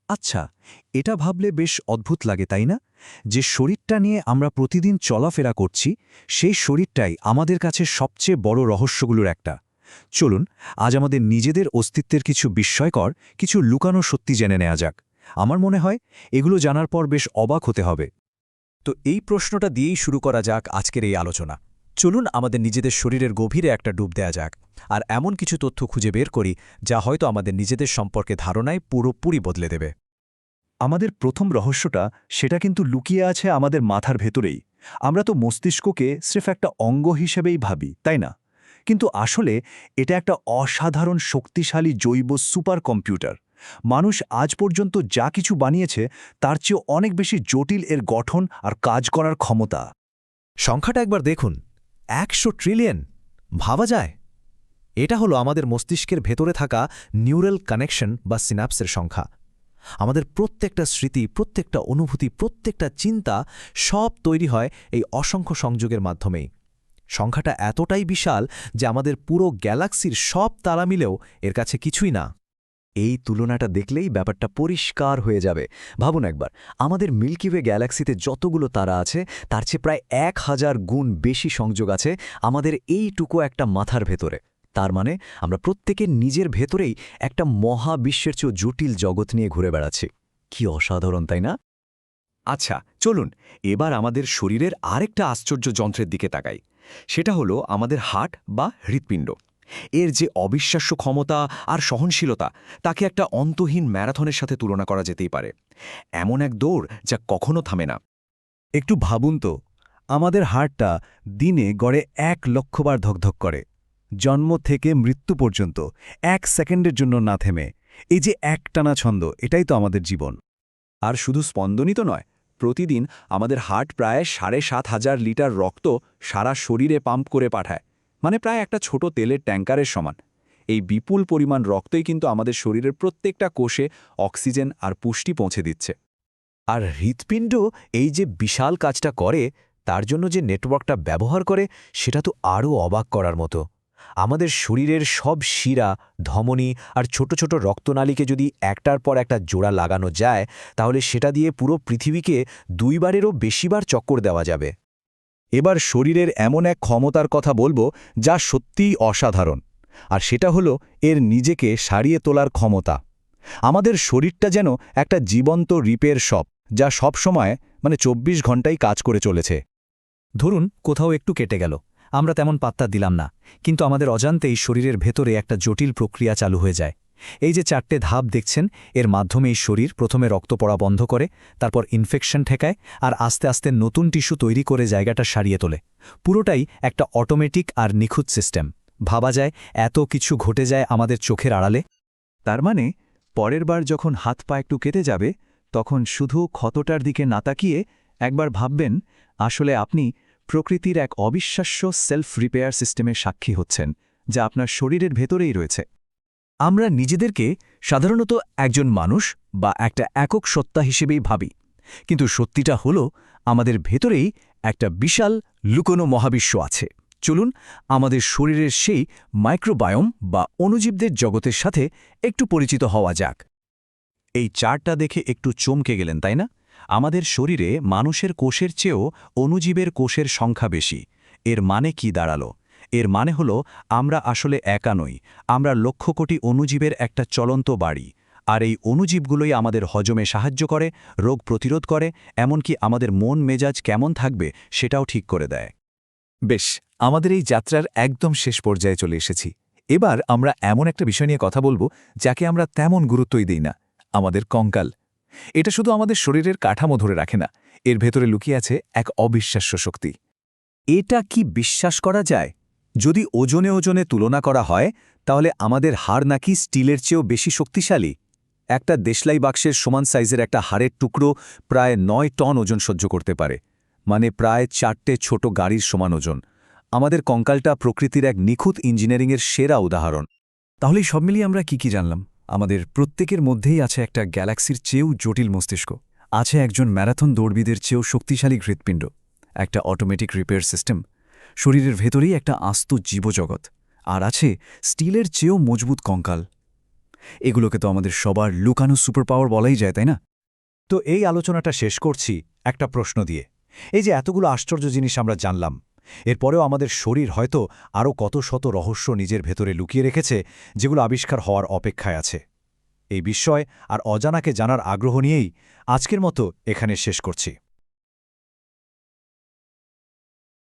আচ্ছা, এটা ভাবলে বেশ অদ্ভুত লাগে তাই না? যে শরীরটা নিয়ে আমরা প্রতিদিন চলাফেরা করছি, সেই শরীরটাই আমাদের কাছে সবচেয়ে বড় রহস্যগুলোর একটা। চলুন আজ আমাদের নিজেদের অস্তিত্বের কিছু বিস্ময়কর, কিছু লুকানো সত্যি জেনে নেওয়া যাক। আমার মনে হয় এগুলো জানার পর বেশ অবাক হতে হবে। তো এই প্রশ্নটা দিয়েই শুরু করা যাক আজকের এই আলোচনা। চলুন আমাদের নিজেদের শরীরের গভীরে একটা ডুব দেয়া যাক আর এমন কিছু তথ্য খুঁজে বের করি যা হয়তো আমাদের নিজেদের সম্পর্কে ধারণায় পুরোপুরি বদলে দেবে। আমাদের প্রথম রহস্যটা সেটা কিন্তু লুকিয়ে আছে আমাদের মাথার ভেতরেই। আমরা তো মস্তিষ্ককে স্রেফ একটা অঙ্গ হিসেবেই ভাবি, তাই না? কিন্তু আসলে এটা একটা অসাধারণ শক্তিশালী জৈব সুপার কম্পিউটার। মানুষ আজ পর্যন্ত যা কিছু বানিয়েছে তার চেয়েও অনেক বেশি জটিল এর গঠন আর কাজ করার ক্ষমতা। সংখ্যাটা একবার দেখুন, 100 ট্রিলিয়ন। ভাবা যায়? এটা হলো আমাদের মস্তিষ্কের ভেতরে থাকা নিউরাল কানেকশন বা সিনাপসের সংখ্যা। আমাদের প্রত্যেকটা স্মৃতি, প্রত্যেকটা অনুভূতি, প্রত্যেকটা চিন্তা সব তৈরি হয় এই অসংখ্য সংযোগের মাধ্যমেই। সংখ্যাটা এতটাই বিশাল যে আমাদের পুরো গ্যালাক্সির সব তারা মিলেও এর কাছে কিছুই না। এই তুলনাটা দেখলেই ব্যাপারটা পরিষ্কার হয়ে যাবে। ভাবুন একবার, আমাদের মিল্কি ওয়ে গ্যালাক্সিতে যতগুলো তারা আছে তার চেয়ে প্রায় 1000 গুণ বেশি সংযোগ আছে আমাদের এইটুকু একটা মাথার ভেতরে। তার মানে আমরা প্রত্যেকের নিজের ভেতরেই একটা মহাবিশ্বের চেয়েও জটিল জগৎ নিয়ে ঘুরে বেড়াচ্ছি। কি অসাধারণ, তাই না? আচ্ছা, চলুন এবার আমাদের শরীরের আরেকটা আশ্চর্য যন্ত্রের দিকে তাকাই। সেটা হলো আমাদের হার্ট বা হৃৎপিণ্ড। এর যে অবিশ্বাস্য ক্ষমতা আর সহনশীলতা, তাকে একটা অন্তহীন ম্যারাথনের সাথে তুলনা করা যেতেই পারে। এমন এক দৌড় যা কখনো থামে না। একটু ভাবুন তো, আমাদের হার্টটা দিনে গড়ে 1,00,000 বার ধকধক করে। জন্ম থেকে মৃত্যু পর্যন্ত 1 সেকেন্ডের জন্য না থেমে। এই যে একটানা ছন্দ, এটাই তো আমাদের জীবন। আর শুধু স্পন্দনই তো নয়, প্রতিদিন আমাদের হার্ট প্রায় 7,500 লিটার রক্ত সারা শরীরে পাম্প করে পাঠায়, মানে প্রায় একটা ছোট তেলের ট্যাঙ্কারের সমান। এই বিপুল পরিমাণ রক্তই কিন্তু আমাদের শরীরের প্রত্যেকটা কোষে অক্সিজেন আর পুষ্টি পৌঁছে দিচ্ছে। আর হৃৎপিণ্ড এই যে বিশাল কাজটা করে, তার জন্য যে নেটওয়ার্কটা ব্যবহার করে, সেটা তো আরও অবাক করার মতো। আমাদের শরীরের সব শিরা, ধমনী আর ছোট ছোট রক্তনালীকে যদি একটার পর একটা জোড়া লাগানো যায়, তাহলে সেটা দিয়ে পুরো পৃথিবীকে 2 বারেরও বেশিবার চক্কর দেওয়া যাবে। এবার শরীরের এমন এক ক্ষমতার কথা বলবো যা সত্যিই অসাধারণ, আর সেটা হলো এর নিজেকে সারিয়ে তোলার ক্ষমতা। আমাদের শরীরটা যেন একটা জীবন্ত রিপেয়ার শপ, যা সব সময় 24 ঘন্টাই কাজ করে চলেছে। ধরুন কোথাও একটু কেটে গেল, আমরা তেমন পাত্তা দিলাম না, কিন্তু আমাদের অজান্তেই শরীরের ভেতরে একটা জটিল প্রক্রিয়া চালু হয়ে যায়। এই যে 4টে ধাপ দেখছেন, এর মাধ্যমে এই শরীর প্রথমে রক্ত পড়া বন্ধ করে, তারপর ইনফেকশন ঠেকায়, আর আস্তে আস্তে নতুন টিস্যু তৈরি করে জায়গাটা সারিয়ে তোলে। পুরোটাই একটা অটোমেটিক আর নিখুঁত সিস্টেম। ভাবা যায় এত কিছু ঘটে যায় আমাদের চোখের আড়ালে। তার মানে পরের বার যখন হাত পা একটু কেটে যাবে, তখন শুধু ক্ষতটার দিকে না তাকিয়ে একবার ভাববেন, আসলে আপনি প্রকৃতির এক অবিশ্বাস্য সেলফ রিপেয়ার সিস্টেমের সাক্ষী হচ্ছেন, যা আপনার শরীরের ভেতরেই রয়েছে। আমরা নিজেদেরকে সাধারণত একজন মানুষ বা একটা একক সত্তা হিসেবেই ভাবি, কিন্তু সত্যিটা হলো আমাদের ভেতরেই একটা বিশাল লুকোনো মহাবিশ্ব আছে। চলুন আমাদের শরীরের সেই মাইক্রোবায়োম বা অণুজীবদের জগতের সাথে একটু পরিচিত হওয়া যাক। এই চার্টটা দেখে একটু চমকে গেলেন, তাই না? আমাদের শরীরে মানুষের কোষের চেয়েও অণুজীবের কোষের সংখ্যা বেশি। এর মানে কি দাঁড়ালো? এর মানে হলো আমরা আসলে একা নই, আমরা লক্ষ কোটি অণুজীবের একটা চলন্ত বাড়ি। আর এই অণুজীবগুলোই আমাদের হজমে সাহায্য করে, রোগ প্রতিরোধ করে, এমনকি আমাদের মন মেজাজ কেমন থাকবে সেটাও ঠিক করে দেয়। বেশ, আমাদের এই যাত্রার একদম শেষ পর্যায়ে চলে এসেছি। এবার আমরা এমন একটা বিষয় নিয়ে কথা বলবো যাকে আমরা তেমন গুরুত্বই দিই না, আমাদের কঙ্কাল। এটা শুধু আমাদের শরীরের কাঠামো ধরে রাখে না, এর ভেতরে লুকিয়ে আছে এক অবিশ্বাস্য শক্তি। এটা কি বিশ্বাস করা যায়? যদি ওজনে ওজনে তুলনা করা হয়, তাহলে আমাদের হাড় নাকি স্টিলের চেয়েও বেশি শক্তিশালী। একটা দেশলাই বাক্সের সমান সাইজের একটা হাড়ের টুকরো প্রায় 9 টন ওজন সহ্য করতে পারে, মানে প্রায় 4টে ছোট গাড়ির সমান ওজন। আমাদের কঙ্কালটা প্রকৃতির এক নিখুঁত ইঞ্জিনিয়ারিংয়ের সেরা উদাহরণ। তাহলে সব মিলিয়ে আমরা কি জানলাম? আমাদের প্রত্যেকের মধ্যেই আছে একটা গ্যালাক্সির চেয়েও জটিল মস্তিষ্ক, আছে একজন ম্যারাথন দৌড়বিদের চেয়েও শক্তিশালী হৃৎপিণ্ড, একটা অটোমেটিক রিপেয়ার সিস্টেম, শরীরের ভেতরেই একটা আস্ত জীবজগৎ, আর আছে স্টিলের চেয়েও মজবুত কঙ্কাল। এগুলোকে তো আমাদের সবার লুকানো সুপার পাওয়ার বলাই যায়, তাই না? তো এই আলোচনাটা শেষ করছি একটা প্রশ্ন দিয়ে। এই যে এতগুলো আশ্চর্য জিনিস আমরা জানলাম, এরপরেও আমাদের শরীর হয়তো আরও কত শত রহস্য নিজের ভেতরে লুকিয়ে রেখেছে, যেগুলো আবিষ্কার হওয়ার অপেক্ষায় আছে। এই বিস্ময় আর অজানাকে জানার আগ্রহ নিয়েই আজকের মতো এখানে শেষ করছি।